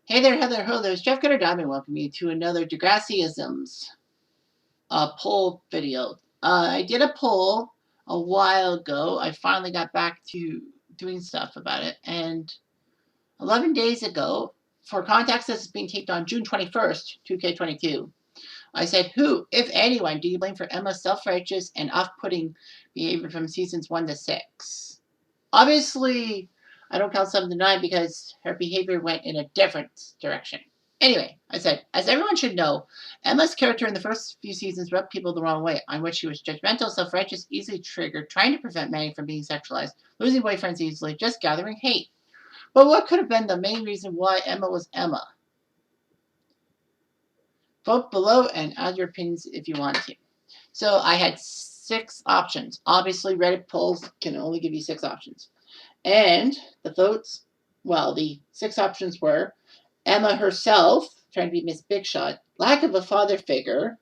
Hey there, Heather. Hello, there's Jeff Gooder Diamond. Welcome you to another Degrassisms poll video. I did a poll a while ago. I finally got back to doing stuff about it. And 11 days ago, for context, this is being taped on June 21st, 2K22. I said, who, if anyone, do you blame for Emma's self-righteous and off-putting behavior from seasons 1 to 6? Obviously, I don't count 7 to 9 because her behavior went in a different direction. Anyway, I said, as everyone should know, Emma's character in the first few seasons rubbed people the wrong way, on which she was judgmental, self-righteous, easily triggered, trying to prevent Manny from being sexualized, losing boyfriends easily, just gathering hate. But what could have been the main reason why Emma was Emma? Vote below and add your opinions if you want to. So I had 6 options. Obviously, Reddit polls can only give you 6 options. And the votes, well, the 6 options were Emma herself, trying to be Miss Big Shot, lack of a father figure,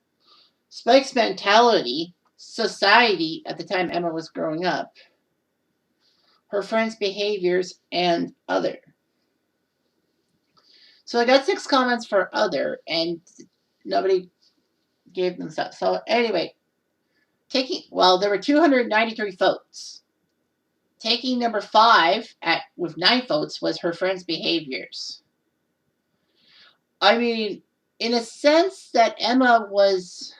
Spike's mentality, society at the time Emma was growing up, her friends' behaviors, and other. So I got 6 comments for other, and nobody gave them stuff. So anyway, there were 293 votes. Taking number 5 with 9 votes was her friends' behaviors. I mean, in a sense that Emma was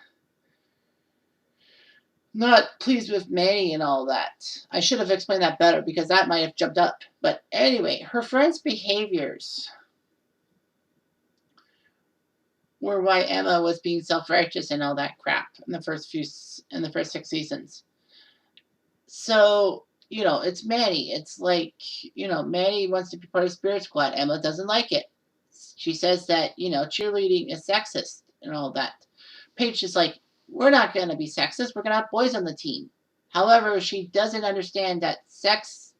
not pleased with Manny and all that. I should have explained that better because that might have jumped up. But anyway, her friends' behaviors were why Emma was being self-righteous and all that crap in the first 6 seasons. So, it's Manny. It's like, Manny wants to be part of Spirit Squad. Emma doesn't like it. She says that, cheerleading is sexist and all that. Paige is like, we're not going to be sexist. We're going to have boys on the team. However, she doesn't understand that sex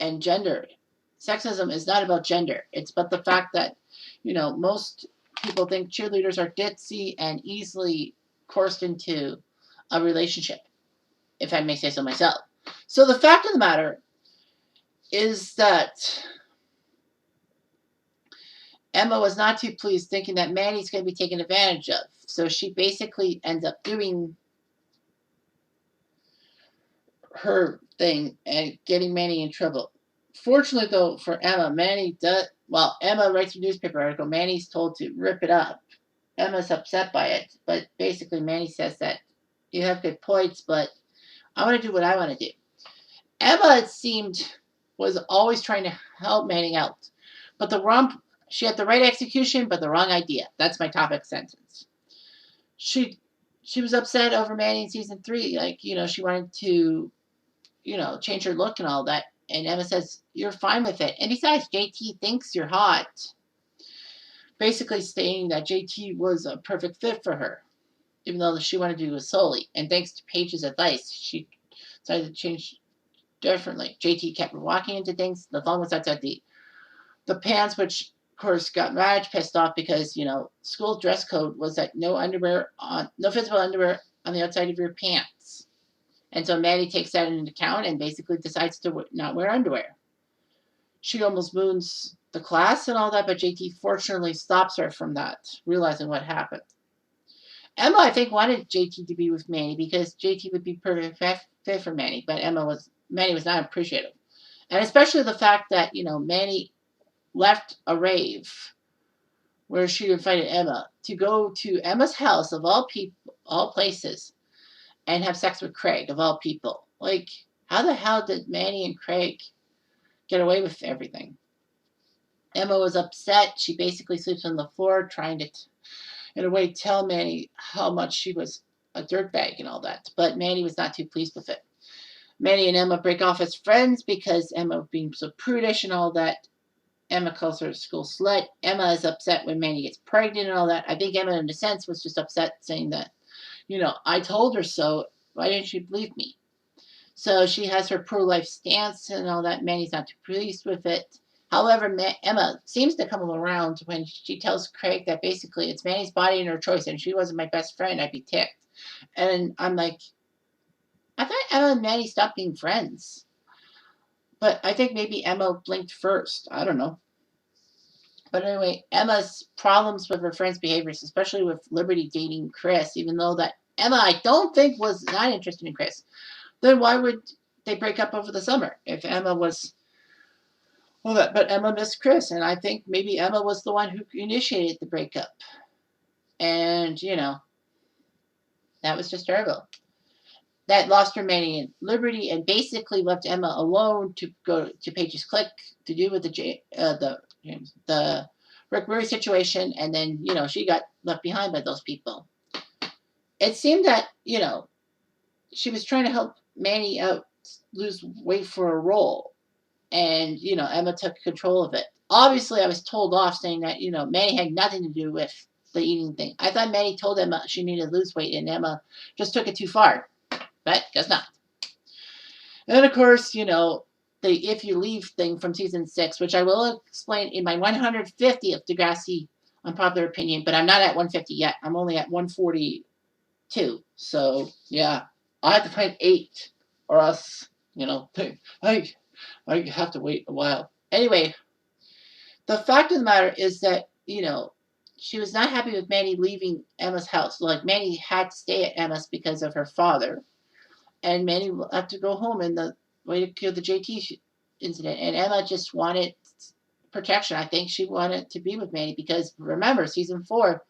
and gender. Sexism is not about gender. It's about the fact that, most people think cheerleaders are ditzy and easily coerced into a relationship, if I may say so myself. So the fact of the matter is that Emma was not too pleased, thinking that Manny's going to be taken advantage of. So she basically ends up doing her thing and getting Manny in trouble. Fortunately, though, for Emma, Emma writes a newspaper article. Manny's told to rip it up. Emma's upset by it, but basically Manny says that you have good points, but I want to do what I want to do. Emma, it seemed, was always trying to help Manny out, but she had the right execution, but the wrong idea. That's my topic sentence. She was upset over Manny in season 3. Like, she wanted to, change her look and all that. And Emma says, you're fine with it. And besides, JT thinks you're hot. Basically stating that JT was a perfect fit for her, even though she wanted to do it solely. And thanks to Paige's advice, she decided to change differently. JT kept walking into things. The phone was outside the pants, which of course got Raj pissed off because, school dress code was that no physical underwear on the outside of your pants. And so Maddie takes that into account and basically decides to not wear underwear. She almost moons the class and all that, but JT fortunately stops her from that, realizing what happened. Emma, I think, wanted JT to be with Manny because JT would be perfect fit for Manny, but Manny was not appreciative. And especially the fact that, Manny left a rave where she invited Emma to go to Emma's house of all places, and have sex with Craig of all people. Like, how the hell did Manny and Craig get away with everything? Emma was upset. She basically sleeps on the floor trying to, in a way, tell Manny how much she was a dirtbag and all that. But Manny was not too pleased with it. Manny and Emma break off as friends because Emma being so prudish and all that. Emma calls her a school slut. Emma is upset when Manny gets pregnant and all that. I think Emma, in a sense, was just upset, saying that, I told her so. Why didn't she believe me? So she has her pro-life stance and all that. Manny's not too pleased with it. However, Emma seems to come around when she tells Craig that basically it's Manny's body and her choice, and if she wasn't my best friend, I'd be ticked. And I'm like, I thought Emma and Manny stopped being friends. But I think maybe Emma blinked first. I don't know. But anyway, Emma's problems with her friends' behaviors, especially with Liberty dating Chris, even though that Emma, I don't think, was not interested in Chris, then why would they break up over the summer if Emma was. Well, but Emma missed Chris, and I think maybe Emma was the one who initiated the breakup. And, that was just terrible. That lost her many liberty and basically left Emma alone to go to Paige's Click to deal with the Rick Murray situation, and then she got left behind by those people. It seemed that she was trying to help Manny out lose weight for a role, and Emma took control of it. Obviously, I was told off saying that Manny had nothing to do with the eating thing. I thought Manny told Emma she needed to lose weight, and Emma just took it too far, but guess not. And then, of course, the if you leave thing from season 6, which I will explain in my 150th Degrassi unpopular opinion, but I'm not at 150 yet. I'm only at 142. So, yeah, I have to find 8, or else, I, I have to wait a while. Anyway, the fact of the matter is that, she was not happy with Manny leaving Emma's house. Like, Manny had to stay at Emma's because of her father, and Manny will have to go home in the way to kill the JT incident. And Emma just wanted protection. I think she wanted to be with Manny because remember, season 4,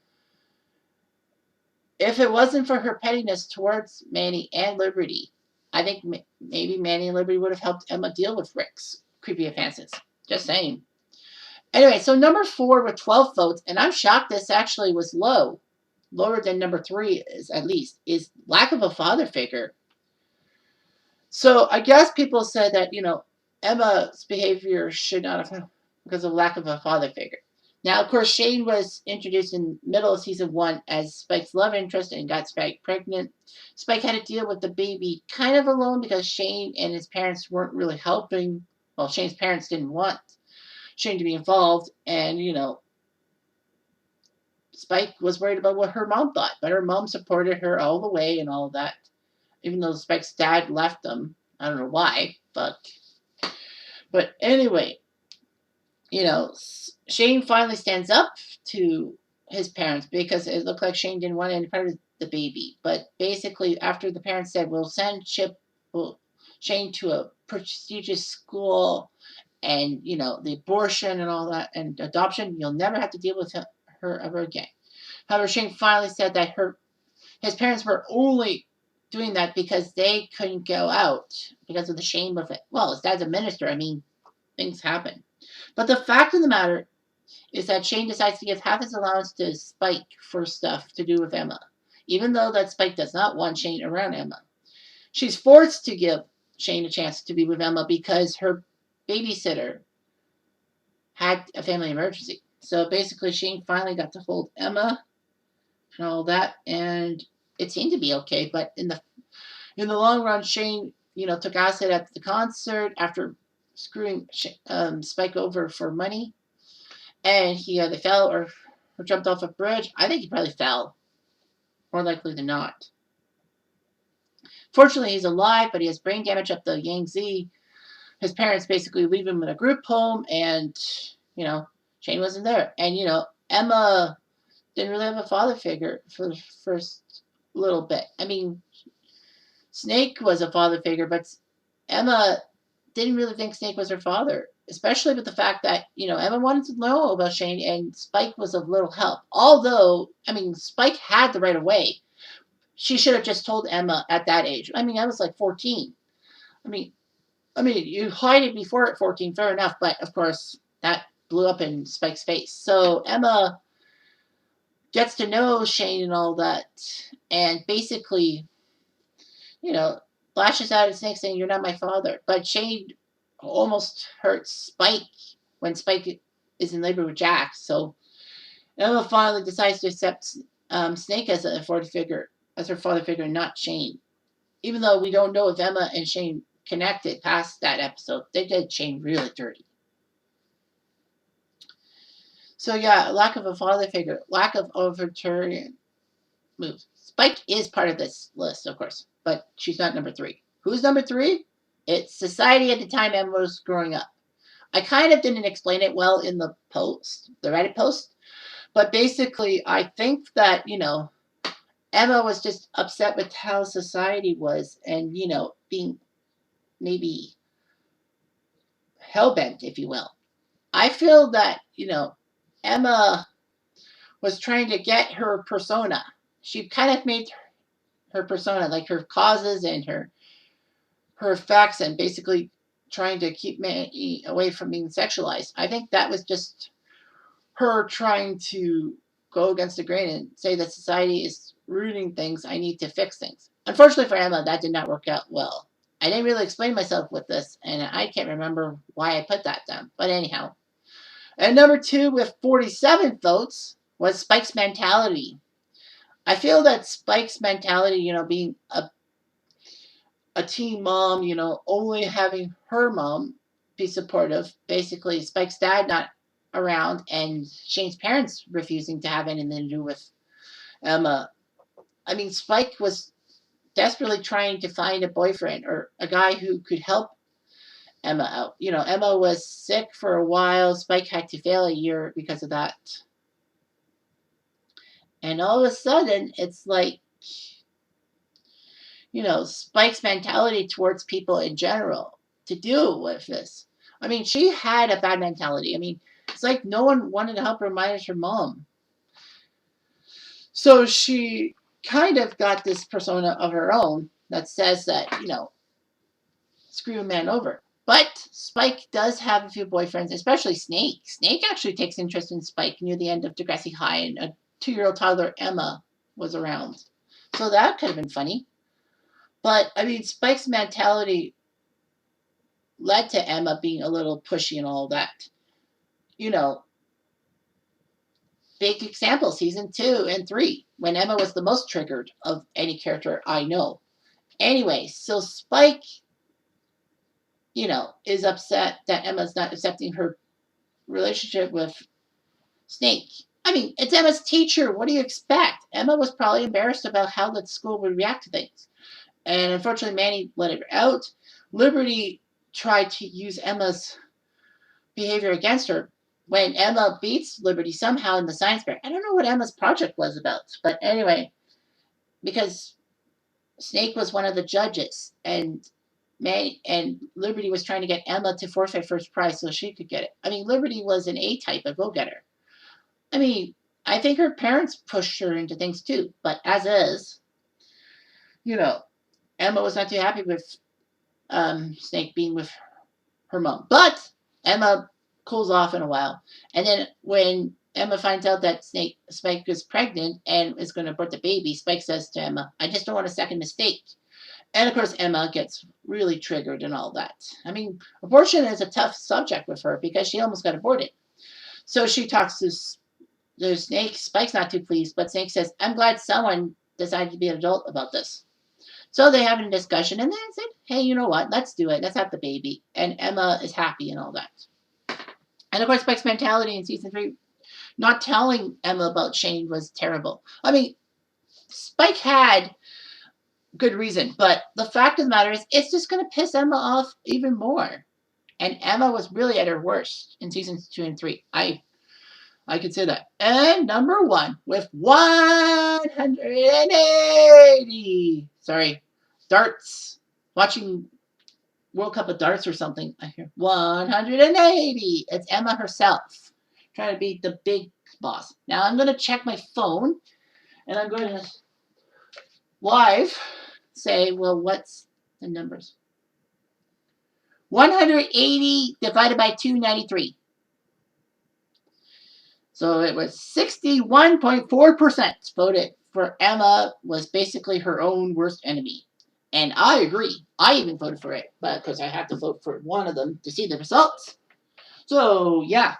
if it wasn't for her pettiness towards Manny and Liberty, I think maybe Manny and Liberty would have helped Emma deal with Rick's creepy advances. Just saying. Anyway, so number 4 with 12 votes, and I'm shocked this actually was lower than number 3 is at least, is lack of a father figure. So I guess people said that, Emma's behavior should not have because of lack of a father figure. Now, of course, Shane was introduced in middle of season 1 as Spike's love interest and got Spike pregnant. Spike had to deal with the baby kind of alone because Shane and his parents weren't really helping. Well, Shane's parents didn't want Shane to be involved, and, Spike was worried about what her mom thought, but her mom supported her all the way and all of that, even though Spike's dad left them. I don't know why, but anyway, Shane finally stands up to his parents because it looked like Shane didn't want any part of the baby. But basically, after the parents said, "We'll send Shane to a prestigious school, and the abortion and all that, and adoption, you'll never have to deal with her ever again." However, Shane finally said that his parents were only doing that because they couldn't go out because of the shame of it. Well, his dad's a minister. I mean, things happen. But the fact of the matter is that Shane decides to give half his allowance to Spike for stuff to do with Emma, even though that Spike does not want Shane around Emma. She's forced to give Shane a chance to be with Emma because her babysitter had a family emergency. So basically, Shane finally got to hold Emma and all that, and it seemed to be okay. But in the long run, Shane, took acid at the concert after screwing Spike over for money, and he either fell or jumped off a bridge. I think he probably fell, more likely than not. Fortunately, he's alive, but he has brain damage up the Yangtze. His parents basically leave him in a group home, and Shane wasn't there. And Emma didn't really have a father figure for the first little bit. I mean, Snake was a father figure, but Emma didn't really think Snake was her father, especially with the fact that, Emma wanted to know about Shane and Spike was of little help. Although, I mean, Spike had the right of way. She should have just told Emma at that age. I mean, I was like 14. I mean, you hide it before at 14, fair enough, but of course, that blew up in Spike's face. So Emma gets to know Shane and all that, and basically, lashes out at Snake saying, "You're not my father." But Shane almost hurts Spike when Spike is in labor with Jack. So Emma finally decides to accept Snake as a father figure, as her father figure, and not Shane. Even though we don't know if Emma and Shane connected past that episode, they did Shane really dirty. So yeah, lack of a father figure, lack of authoritarian moves. Spike is part of this list, of course, but she's not number 3. Who's number 3? It's society at the time Emma was growing up. I kind of didn't explain it well in the post, the Reddit post, but basically, I think that, Emma was just upset with how society was and, being maybe hell bent, if you will. I feel that, Emma was trying to get her persona. She kind of made her persona, like her causes and her facts, and basically trying to keep me away from being sexualized. I think that was just her trying to go against the grain and say that society is ruining things. I need to fix things. Unfortunately for Emma, that did not work out well. I didn't really explain myself with this, and I can't remember why I put that down. But anyhow. And number two, with 47 votes, was Spike's mentality. I feel that Spike's mentality, being a teen mom, only having her mom be supportive, basically Spike's dad not around, and Shane's parents refusing to have anything to do with Emma. I mean, Spike was desperately trying to find a boyfriend or a guy who could help Emma out. Emma was sick for a while. Spike had to fail a year because of that. And all of a sudden, it's like, Spike's mentality towards people in general to deal with this. I mean, she had a bad mentality. I mean, it's like no one wanted to help her minus her mom. So she kind of got this persona of her own that says that, screw a man over. But Spike does have a few boyfriends, especially Snake. Snake actually takes interest in Spike near the end of Degrassi High, and a 2-year-old toddler, Emma, was around. So that could have been funny. But, I mean, Spike's mentality led to Emma being a little pushy and all that. Big example, season 2 and 3, when Emma was the most triggered of any character I know. Anyway, so Spike, is upset that Emma's not accepting her relationship with Snake. I mean, it's Emma's teacher. What do you expect? Emma was probably embarrassed about how the school would react to things. And unfortunately, Manny let it out. Liberty tried to use Emma's behavior against her when Emma beats Liberty somehow in the science fair. I don't know what Emma's project was about, but anyway, because Snake was one of the judges, and Liberty was trying to get Emma to forfeit first prize so she could get it. I mean, Liberty was an A-type, a go-getter. I mean, I think her parents pushed her into things too, but as is, Emma was not too happy with Snake being with her mom. But Emma cools off in a while. And then when Emma finds out that Spike is pregnant and is going to abort the baby, Spike says to Emma, I just don't want a second mistake. And of course, Emma gets really triggered and all that. I mean, abortion is a tough subject with her because she almost got aborted. So she talks to Snake. Spike's not too pleased, but Snake says, I'm glad someone decided to be an adult about this. So they have a discussion, and then said, hey, you know what? Let's do it. Let's have the baby. And Emma is happy and all that. And of course, Spike's mentality in season 3, not telling Emma about Shane was terrible. I mean, Spike had good reason, but the fact of the matter is, it's just going to piss Emma off even more. And Emma was really at her worst in seasons 2 and 3. I could say that. And number 1 with 180. Sorry, darts. Watching World Cup of Darts or something. I hear 180. It's Emma herself trying to beat the big boss. Now I'm going to check my phone, and I'm going to live say, well, what's the numbers? 180 divided by 293. So it was 61.4% voted for Emma was basically her own worst enemy. And I agree. I even voted for it, but because I have to vote for one of them to see the results. So, yeah.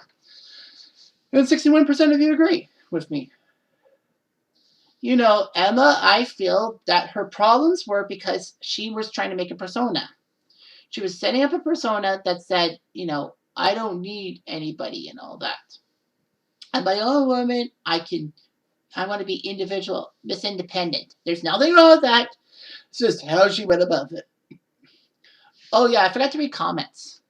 And 61% of you agree with me. Emma, I feel that her problems were because she was trying to make a persona. She was setting up a persona that said, I don't need anybody and all that. I'm my own woman. I want to be individual, Miss Independent. There's nothing wrong with that. It's just how she went about it. Oh, yeah, I forgot to read comments.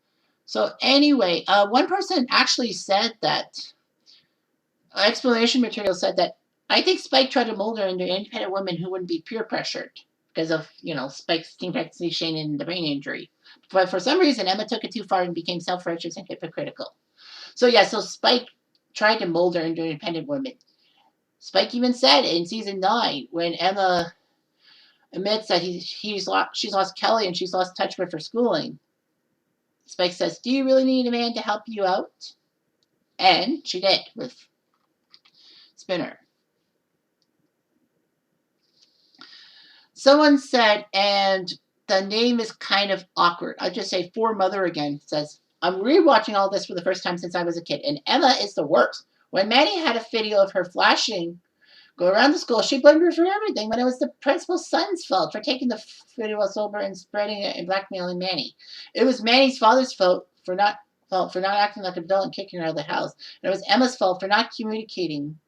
So anyway, one person actually said that explanation material said that I think Spike tried to mold her into an independent woman who wouldn't be peer pressured because of Spike's teen pregnancy, Shane, and the brain injury. But for some reason, Emma took it too far and became self-righteous and hypocritical. So yeah, so Spike tried to mold her into an independent woman. Spike even said in season 9 when Emma admits that she's lost Kelly and she's lost touch with her schooling. Spike says, "Do you really need a man to help you out?" And she did with Spinner. Someone said, and the name is kind of awkward. I'll just say For Mother again says, "I'm rewatching all this for the first time since I was a kid, and Emma is the worst. When Manny had a video of her flashing go around the school, she blamed her for everything when it was the principal's son's fault for taking the video while sober and spreading it and blackmailing Manny. It was Manny's father's fault for not acting like an adult and kicking her out of the house. And it was Emma's fault for not communicating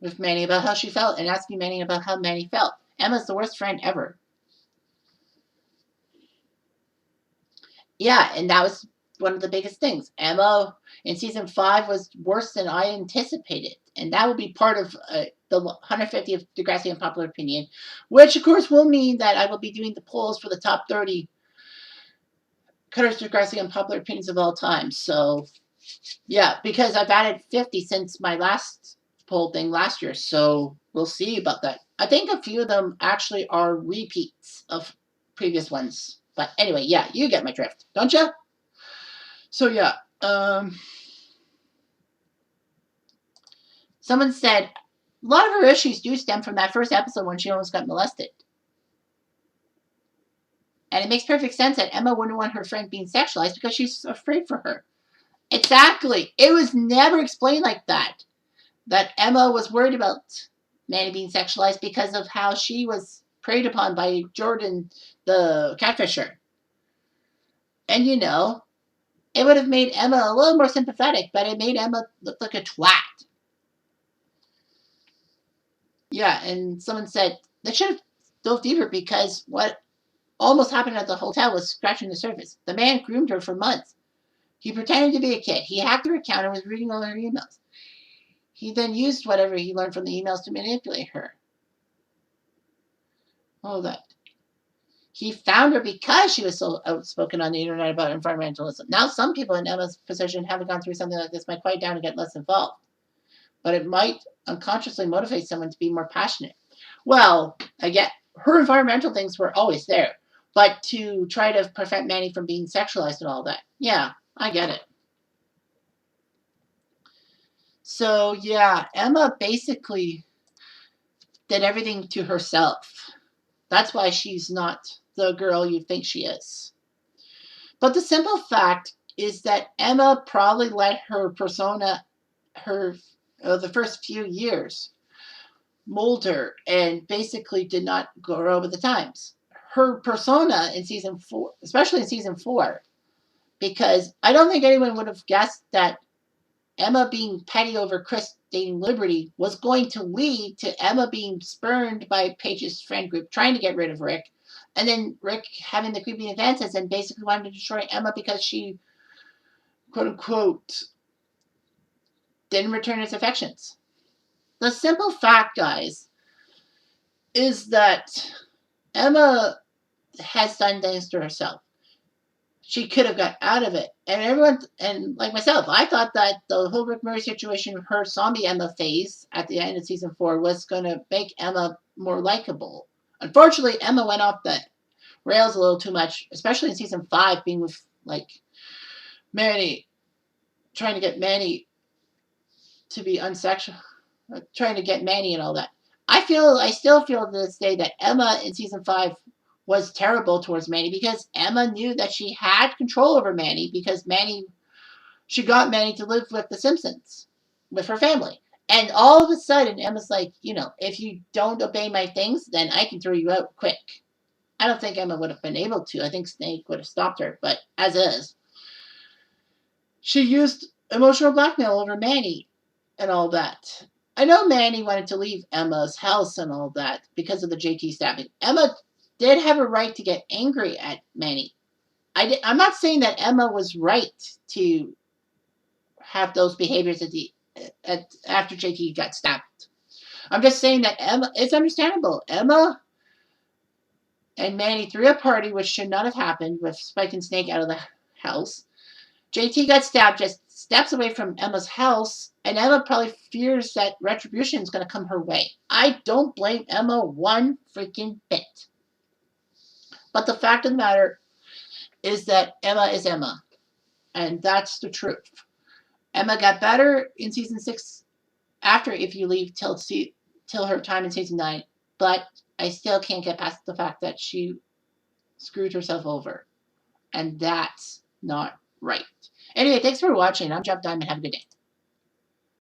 with Manny about how she felt and asking Manny about how Manny felt. Emma's the worst friend ever." Yeah, and that was one of the biggest things. Emma in season 5 was worse than I anticipated, and that will be part of the 150th Degrassi Unpopular Opinion, which of course will mean that I will be doing the polls for the top 30 Cutters Degrassi Unpopular Opinions of all time. So yeah, because I've added 50 since my last poll thing last year, so we'll see about that. I think a few of them actually are repeats of previous ones. But anyway, yeah, you get my drift, don't you? So yeah, someone said a lot of her issues do stem from that first episode when she almost got molested. And it makes perfect sense that Emma wouldn't want her friend being sexualized because she's afraid for her. Exactly. It was never explained like that. That Emma was worried about Manny being sexualized because of how she was preyed upon by Jordan, the catfisher. And it would have made Emma a little more sympathetic, but it made Emma look like a twat. Yeah, and someone said they should have dove deeper because what almost happened at the hotel was scratching the surface. The man groomed her for months. He pretended to be a kid. He hacked her account and was reading all her emails. He then used whatever he learned from the emails to manipulate her. All that. He found her because she was so outspoken on the internet about environmentalism. Now, some people in Emma's position haven't gone through something like this might quiet down and get less involved. But it might unconsciously motivate someone to be more passionate. Well, again, her environmental things were always there. But to try to prevent Manny from being sexualized and all that, yeah, I get it. So, yeah, Emma basically did everything to herself. That's why she's not the girl you think she is. But the simple fact is that Emma probably let her persona, the first few years, mold her and basically did not grow with the times. Her persona in season 4, especially in season 4, because I don't think anyone would have guessed that Emma being petty over Chris dating Liberty was going to lead to Emma being spurned by Paige's friend group trying to get rid of Rick, and then Rick having the creepy advances and basically wanted to destroy Emma because she, quote unquote, didn't return his affections. The simple fact, guys, is that Emma has done things to herself. She could have got out of it. And everyone, and like myself, I thought that the whole Rick Murray situation, her zombie Emma phase at the end of season 4 was going to make Emma more likable. Unfortunately, Emma went off the rails a little too much, especially in season 5, being with, Manny, trying to get Manny to be unsexual, trying to get Manny and all that. I still feel to this day that Emma in season 5 was terrible towards Manny because Emma knew that she had control over Manny because she got Manny to live with the Simpsons, with her family. And all of a sudden, Emma's like, if you don't obey my things, then I can throw you out quick. I don't think Emma would have been able to. I think Snake would have stopped her, but as is. She used emotional blackmail over Manny and all that. I know Manny wanted to leave Emma's house and all that because of the JT stabbing. Emma did have a right to get angry at Manny. I'm not saying that Emma was right to have those behaviors after JT got stabbed. I'm just saying that Emma, it's understandable. Emma and Manny threw a party, which should not have happened, with Spike and Snake out of the house. JT got stabbed just steps away from Emma's house, and Emma probably fears that retribution is going to come her way. I don't blame Emma one freaking bit. But the fact of the matter is that Emma is Emma, and that's the truth. Emma got better in season 6 after If You Leave till her time in season 9, but I still can't get past the fact that she screwed herself over, and that's not right. Anyway, thanks for watching. I'm Jeff Diamond. Have a good day.